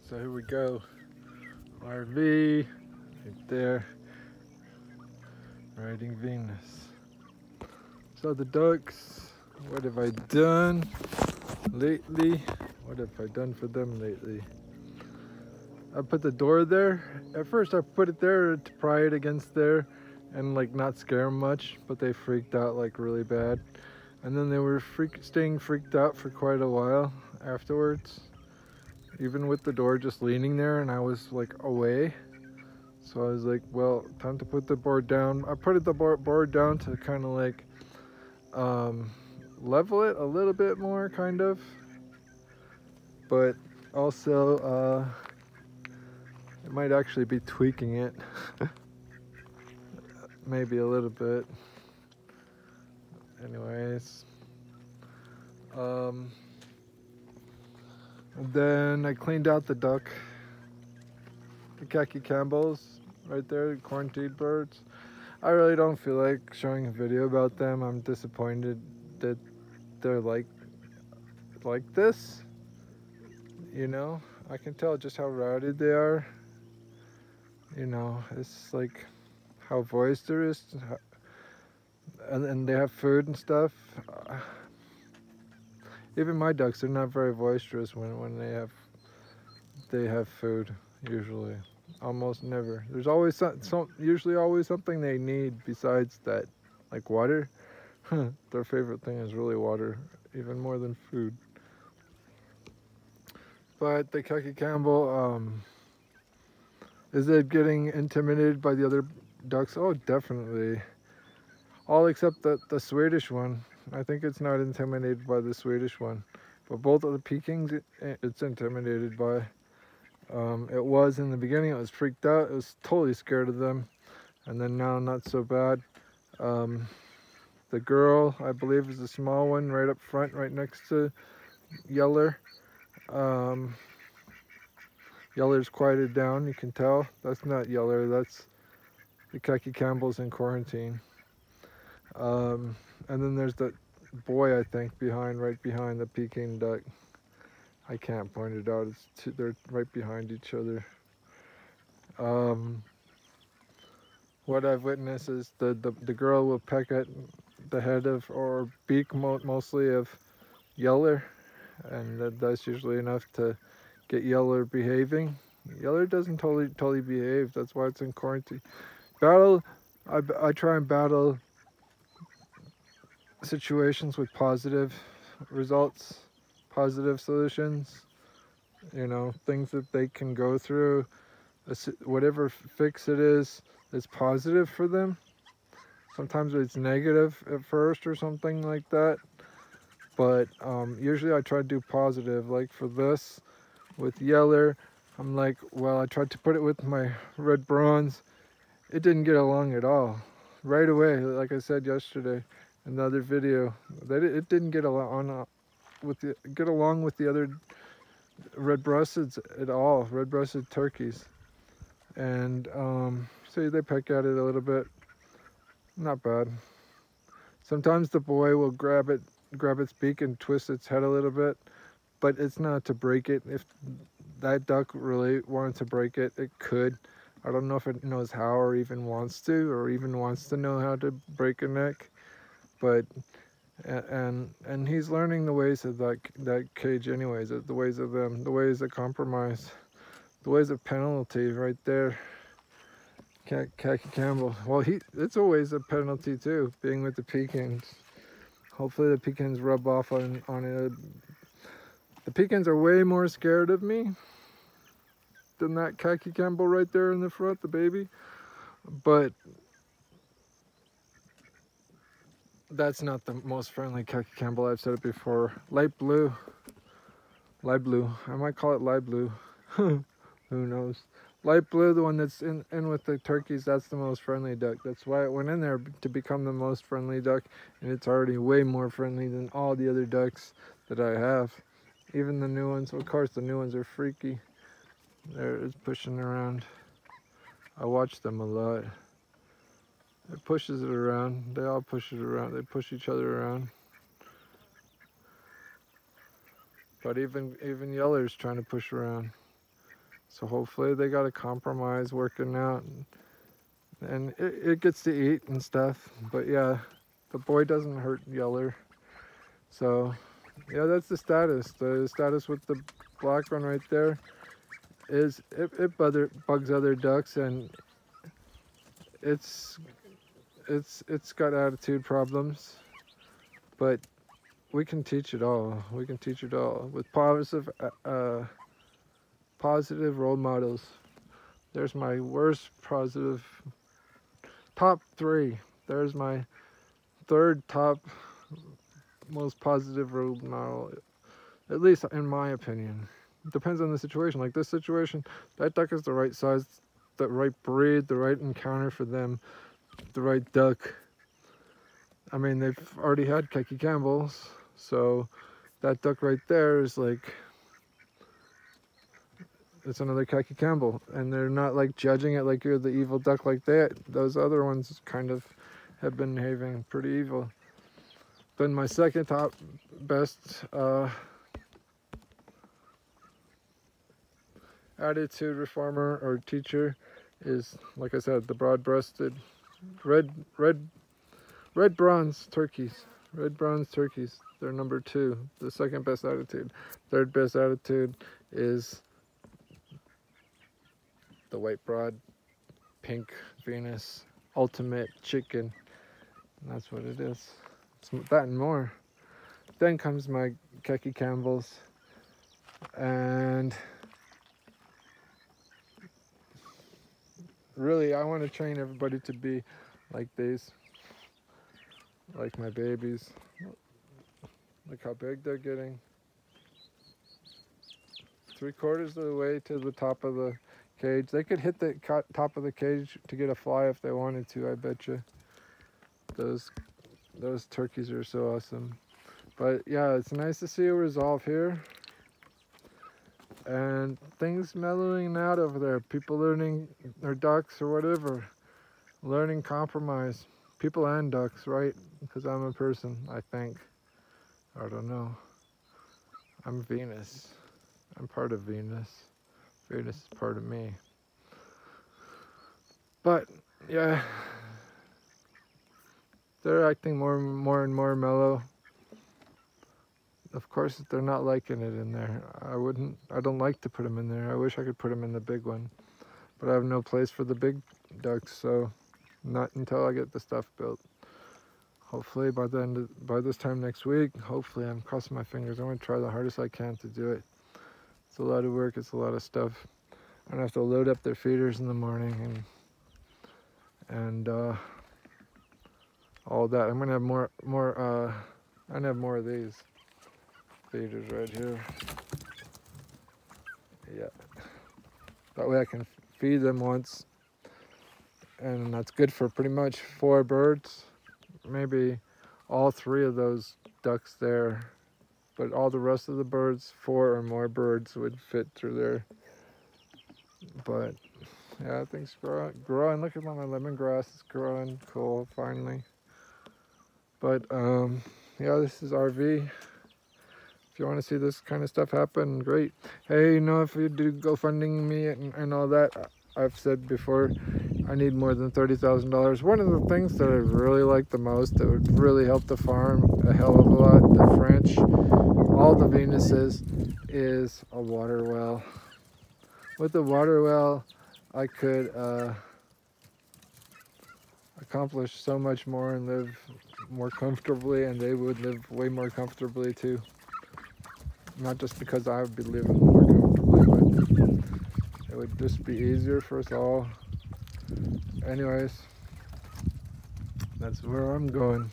So here we go. RV right there, riding Venus. So the ducks, what have I done lately? What have I done for them lately? I put the door there. At first I put it there to pry it against there and like not scare them much, but they freaked out like really bad. And then they were staying freaked out for quite a while afterwards. Even with the door just leaning there and I was like away. So I was like, well, time to put the board down. I put the board down to kind of like um, level it a little bit more, kind of. But also, it might actually be tweaking it. Maybe a little bit. Anyways. Um, and then I cleaned out the duck. The khaki Campbells right there, the quarantined birds. I really don't feel like showing a video about them. I'm disappointed that they're like this. You know, I can tell just how rowdy they are. You know, it's like how boisterous, and they have food and stuff. Even my ducks are not very boisterous when they have food. Usually, almost never. There's always usually always something they need besides that, like water. Their favorite thing is really water, even more than food. But the Khaki Campbell, is it getting intimidated by the other ducks? Oh, definitely. All except the Swedish one. I think it's not intimidated by the Swedish one. But both of the Pekings, it's intimidated by. It was in the beginning, it was freaked out. It was totally scared of them. And then now, not so bad. The girl, I believe, is the small one right up front, right next to Yeller. Yeller's quieted down, you can tell. That's not Yeller, that's the Khaki Campbell's in quarantine. And then there's that boy, I think, right behind the Peking duck. I can't point it out. They're right behind each other. What I've witnessed is the girl will peck at the head of or beak mostly of Yeller, and that's usually enough to get Yeller behaving. Yeller doesn't totally behave. That's why it's in quarantine. I try and battle situations with positive results, positive solutions. You know, things that they can go through, whatever fix it is that's positive for them. Sometimes it's negative at first or something like that. But usually I try to do positive. Like for this, with Yeller, I'm like, well, I tried to put it with my red bronze. It didn't get along at all. Right away, like I said yesterday in the other video, that it didn't get along with the other red-breasteds at all, red-breasted turkeys. And so they peck at it a little bit. Not bad. Sometimes the boy will grab its beak and twist its head a little bit, but it's not to break it. If that duck really wanted to break it, it could. I don't know if it knows how or even wants to know how to break a neck, but and he's learning the ways of that cage anyways, the ways of them, the ways of compromise, the ways of penalty right there. Khaki Campbell. Well, it's always a penalty too, being with the Pekins. Hopefully the Pekins rub off on it. The Pekins are way more scared of me than that Khaki Campbell right there in the front, the baby. But that's not the most friendly Khaki Campbell. I've said it before. Light blue. I might call it light blue. Who knows? Light blue, the one that's in with the turkeys, that's the most friendly duck. That's why it went in there, to become the most friendly duck, and it's already way more friendly than all the other ducks that I have. Even the new ones, of course the new ones are freaky. They're pushing around. I watch them a lot. It pushes it around. They all push it around. They push each other around. But even Yeller's trying to push around. So hopefully they got a compromise working out, and it gets to eat and stuff. But yeah, the boy doesn't hurt Yeller. So yeah, that's the status. The status with the black one right there is it bugs other ducks, and it's got attitude problems, but we can teach it all. We can teach it all with positive role models. There's my worst positive top 3. There's my third top most positive role model, at least in my opinion. It depends on the situation. Like this situation, that duck is the right size, the right breed, the right encounter for them, the right duck. I mean, they've already had Keiki Campbells, so that duck right there is like, it's another Keiki Campbell, and they're not like judging it like you're the evil duck like that. Those other ones kind of have been behaving pretty evil. Then my second top best attitude reformer or teacher is, like I said, the broad-breasted red bronze turkeys. Red bronze turkeys. They're number 2, the second best attitude. Third best attitude is the white broad pink Venus ultimate chicken. And that's what it is. It's that and more. Then comes my Keiki Campbells, and really I want to train everybody to be like these, like my babies. Look how big they're getting. 3/4 of the way to the top of the cage. They could hit the top of the cage to get a fly if they wanted to, I bet you. Those turkeys are so awesome. But yeah, it's nice to see a resolve here. And things mellowing out over there. People learning their ducks or whatever. Learning compromise. People and ducks, right? Because I'm a person, I think. I don't know. I'm Venus. I'm part of Venus. Venus is part of me. But yeah, they're acting more and more mellow. Of course, they're not liking it in there. I don't like to put them in there. I wish I could put them in the big one, but I have no place for the big ducks, so not until I get the stuff built. Hopefully by this time next week, hopefully, I'm crossing my fingers. I'm going to try the hardest I can to do it. It's a lot of work, it's a lot of stuff. I'm going to have to load up their feeders in the morning and all that. I'm going to have more I'm going to have more of these feeders right here. Yeah. That way I can feed them once, and that's good for pretty much 4 birds. Maybe all 3 of those ducks there, but all the rest of the birds, 4 or more birds would fit through there. But yeah, things growing. Look at my lemongrass, it's growing cool finally. But yeah, this is RV. If you want to see this kind of stuff happen, great. Hey, you know, if you do GoFunding me and all that, I've said before, I need more than $30,000. One of the things that I really like the most, that would really help the farm a hell of a lot, the French, all the Venuses, is a water well. With the water well, I could accomplish so much more and live more comfortably, and they would live way more comfortably too. Not just because I would be living more comfortably, but it would just be easier for us all. Anyways, that's where I'm going.